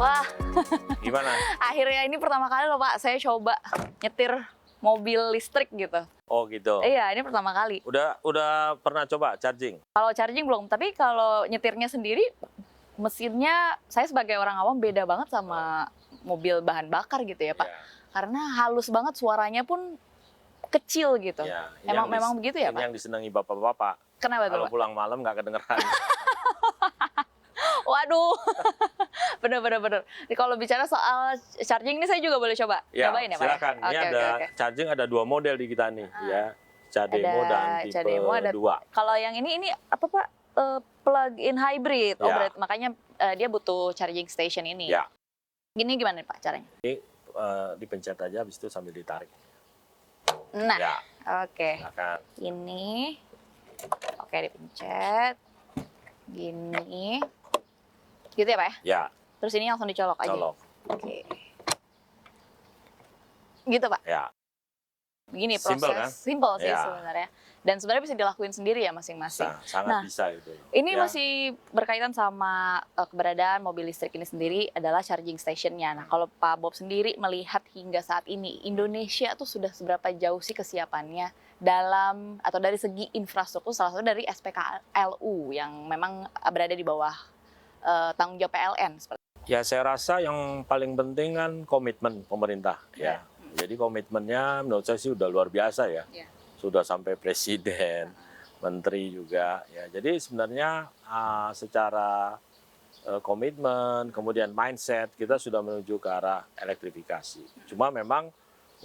Wah, Gimana? akhirnya ini pertama kali loh Pak, saya coba nyetir mobil listrik gitu. Oh gitu. Iya, ini pertama kali. Udah pernah coba charging? Kalau charging belum, tapi kalau nyetirnya sendiri, mesinnya saya sebagai orang awam beda banget sama mobil bahan bakar gitu ya Pak. Ya, Karena halus banget, suaranya pun kecil gitu. ya. Memang begitu ya Ini Pak? yang disenangi bapak-bapak. Kenapa tuh Kalau Pak? pulang malam nggak kedengeran. Waduh, bener. Kalau bicara soal charging ini saya juga boleh coba cobain ya Pak? Silakan. Ini Oke, ada oke. charging, ada 2 model di kita nih, ya. Cademo Ada dan tipe Cademo, ada 2. kalau yang ini apa Pak? Plug-in hybrid. Oh, Ya. berarti makanya dia butuh charging station ini. Ya. Gini gimana Pak caranya? Dipencet aja, habis itu sambil ditarik. Nah, Ya, oke. silakan. Ini, oke dipencet. Gini. Gitu ya Pak ya? Ya, Terus ini langsung dicolok aja? colok. Oke. Gitu Pak? Ya, Begini Simple, proses. kan? Simple sih Ya. sebenarnya. Dan sebenarnya bisa dilakuin sendiri ya masing-masing. sangat Nah, bisa gitu. Ini Ya. masih berkaitan sama keberadaan mobil listrik ini sendiri adalah charging stationnya. Nah, kalau Pak Bob sendiri melihat hingga saat ini, Indonesia tuh sudah seberapa jauh sih kesiapannya dalam atau dari segi infrastruktur, salah satu dari SPKLU yang memang berada di bawah tanggung jawab PLN. Ya, saya rasa yang paling penting kan komitmen pemerintah, ya. Jadi komitmennya menurut saya sih udah luar biasa ya. Ya. Sudah sampai presiden, menteri juga, ya. Jadi sebenarnya secara komitmen, kemudian mindset, kita sudah menuju ke arah elektrifikasi. Cuma memang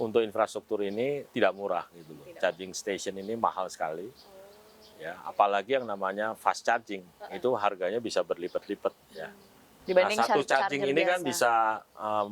untuk infrastruktur ini tidak murah gitu loh. Charging station ini mahal sekali. Ya, apalagi yang namanya fast charging, itu harganya bisa berlipat-lipat ya. Dibanding Satu charger charging ini kan biasa. bisa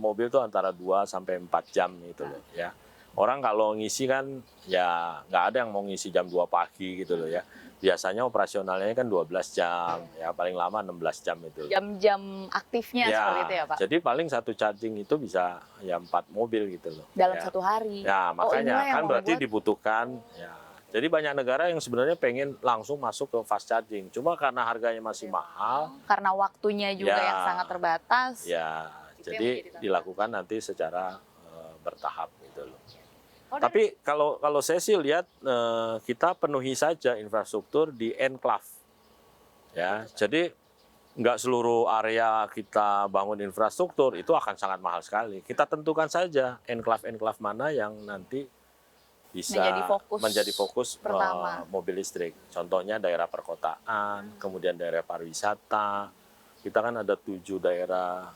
mobil tuh antara 2 sampai 4 jam gitu loh ya. Orang kalau ngisi kan ya nggak ada yang mau ngisi jam 2 pagi gitu loh ya. Biasanya operasionalnya kan 12 jam, ya paling lama 16 jam itu. Jam-jam aktifnya seperti itu ya Pak? Jadi paling satu charging itu bisa ya 4 mobil gitu loh. Dalam ya. satu hari? Ya inilah makanya yang kan berarti membuat- dibutuhkan ya. Jadi banyak negara yang sebenarnya pengen langsung masuk ke fast charging. Cuma karena harganya masih mahal, Karena waktunya juga Ya. yang sangat terbatas. ya Itu yang jadi menjadi tantangan. dilakukan nanti secara bertahap gitu loh. Oh, Tapi kalau saya sih lihat kita penuhi saja infrastruktur di enclave. Ya, jadi nggak seluruh area kita bangun infrastruktur itu akan sangat mahal sekali. Kita tentukan saja enclave-enclave mana yang nanti bisa menjadi fokus pertama. mobil listrik. Contohnya daerah perkotaan, kemudian daerah pariwisata. Kita kan ada 7 daerah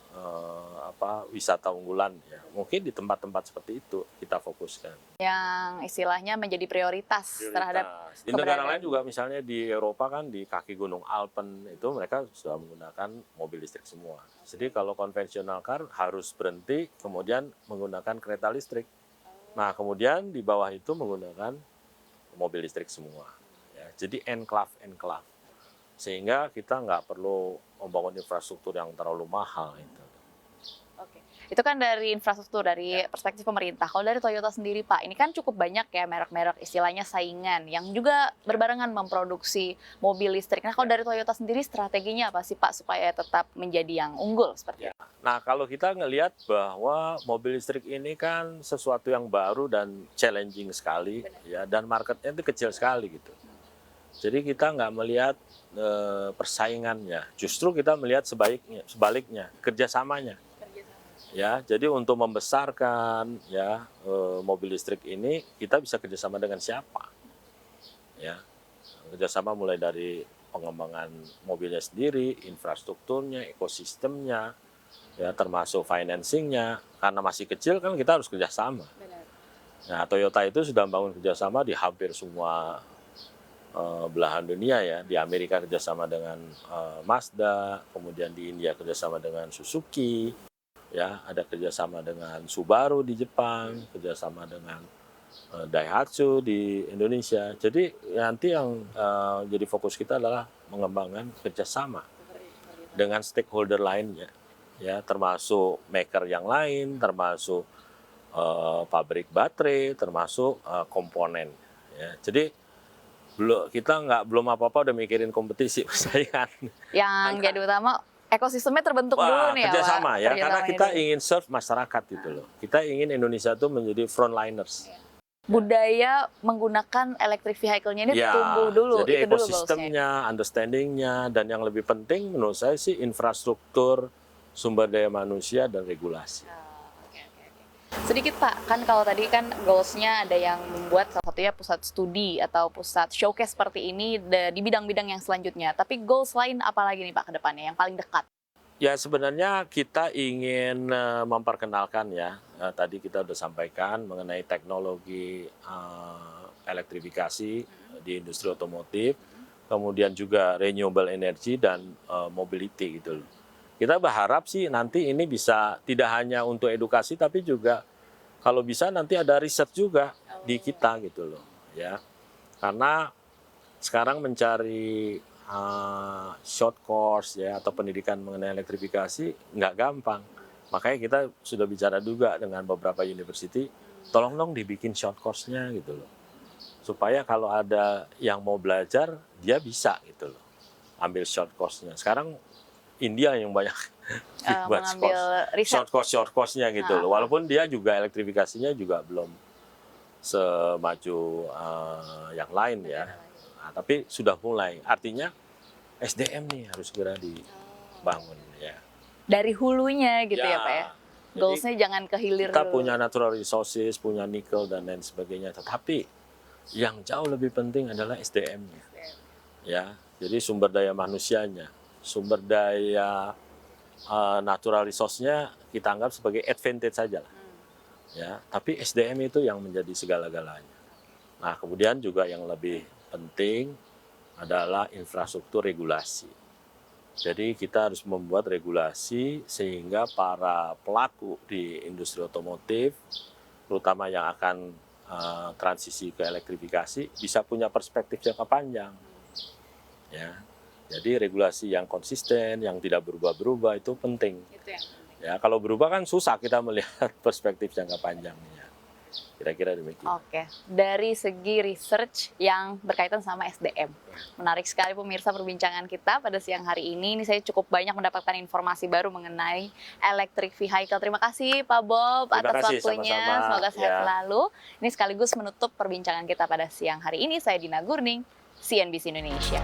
wisata unggulan ya. Mungkin di tempat-tempat seperti itu kita fokuskan. Yang istilahnya menjadi prioritas terhadap Di negara keberadaan. lain juga misalnya di Eropa kan di kaki Gunung Alpen itu mereka sudah menggunakan mobil listrik semua. Jadi kalau konvensional car harus berhenti kemudian menggunakan kereta listrik. Nah, kemudian di bawah itu menggunakan mobil listrik semua. Ya, jadi enclave. Sehingga kita nggak perlu membangun infrastruktur yang terlalu mahal. Gitu. Oke. Itu kan dari infrastruktur, dari perspektif pemerintah. Kalau dari Toyota sendiri Pak, ini kan cukup banyak ya merek-merek istilahnya saingan yang juga berbarengan memproduksi mobil listrik. Nah, kalau dari Toyota sendiri strateginya apa sih Pak supaya tetap menjadi yang unggul seperti itu? Nah, kalau kita ngelihat bahwa mobil listrik ini kan sesuatu yang baru dan challenging sekali, ya, dan marketnya itu kecil sekali gitu. Jadi kita nggak melihat persaingannya, justru kita melihat sebaliknya, kerjasamanya. Ya, jadi untuk membesarkan ya mobil listrik ini kita bisa kerjasama dengan siapa? Ya, kerjasama mulai dari pengembangan mobilnya sendiri, infrastrukturnya, ekosistemnya. Ya, termasuk financingnya, karena masih kecil kan kita harus kerjasama. Nah, Toyota itu sudah membangun kerjasama di hampir semua belahan dunia ya. Di Amerika kerjasama dengan Mazda, kemudian di India kerjasama dengan Suzuki, ya ada kerjasama dengan Subaru di Jepang, kerjasama dengan Daihatsu di Indonesia. Jadi nanti yang jadi fokus kita adalah mengembangkan kerjasama dengan stakeholder lainnya. Ya, termasuk maker yang lain, termasuk pabrik baterai, termasuk komponen. Ya, jadi kita belum apa-apa udah mikirin kompetisi persaingan. Yang jadi utama ekosistemnya terbentuk dulu nih ya, Pak. kerjasama ya, karena Kerjasama kita dulu. ingin serve masyarakat gitu loh. Kita ingin Indonesia tuh menjadi frontliners. Budaya menggunakan electric vehicle-nya ini Ya, tumbuh dulu, jadi itu dulu goals-nya. ekosistemnya, understanding-nya, dan yang lebih penting menurut saya sih infrastruktur, sumber daya manusia, dan regulasi. Sedikit Pak, kan kalau tadi kan goals-nya ada yang membuat salah satunya pusat studi atau pusat showcase seperti ini di bidang-bidang yang selanjutnya. Tapi goals lain apa lagi nih Pak ke depannya yang paling dekat? Ya sebenarnya kita ingin memperkenalkan ya, tadi kita sudah sampaikan mengenai teknologi elektrifikasi di industri otomotif, kemudian juga renewable energy dan mobility gitu loh. Kita berharap sih nanti ini bisa tidak hanya untuk edukasi tapi juga kalau bisa nanti ada riset juga di kita gitu loh ya. Karena sekarang mencari short course ya atau pendidikan mengenai elektrifikasi nggak gampang. Makanya kita sudah bicara juga dengan beberapa university, tolong dong dibikin short course-nya gitu loh. Supaya kalau ada yang mau belajar, dia bisa gitu loh. Ambil short course-nya. Sekarang India yang banyak buat mengambil riset. short course-nya gitu loh. Walaupun dia juga elektrifikasinya juga belum semaju yang lain ya. Nah, tapi sudah mulai. Artinya SDM nih harus segera dibangun ya. Dari hulunya gitu ya Pak ya. Jadi Goals-nya jangan ke hilir kita dulu. punya natural resources, punya nikel dan lain sebagainya. Tetapi yang jauh lebih penting adalah SDM-nya. Ya, jadi sumber daya manusianya, sumber daya natural resource-nya kita anggap sebagai advantage saja lah. Ya, tapi SDM itu yang menjadi segala-galanya. Nah, kemudian juga yang lebih penting adalah infrastruktur regulasi. Jadi kita harus membuat regulasi sehingga para pelaku di industri otomotif, terutama yang akan transisi ke elektrifikasi, bisa punya perspektif jangka panjang. Ya, jadi regulasi yang konsisten, yang tidak berubah-berubah itu penting. Itu yang penting. Ya, kalau berubah kan susah kita melihat perspektif jangka panjangnya. Kira-kira demikian. Oke, dari segi research yang berkaitan sama SDM. Menarik sekali pemirsa perbincangan kita pada siang hari ini. Ini saya cukup banyak mendapatkan informasi baru mengenai electric vehicle. Terima kasih Pak Bob Terima atas kasih, waktunya. sama-sama. Semoga sehat Ya. selalu. Ini sekaligus menutup perbincangan kita pada siang hari ini. Saya Dina Gurning, CNBC Indonesia.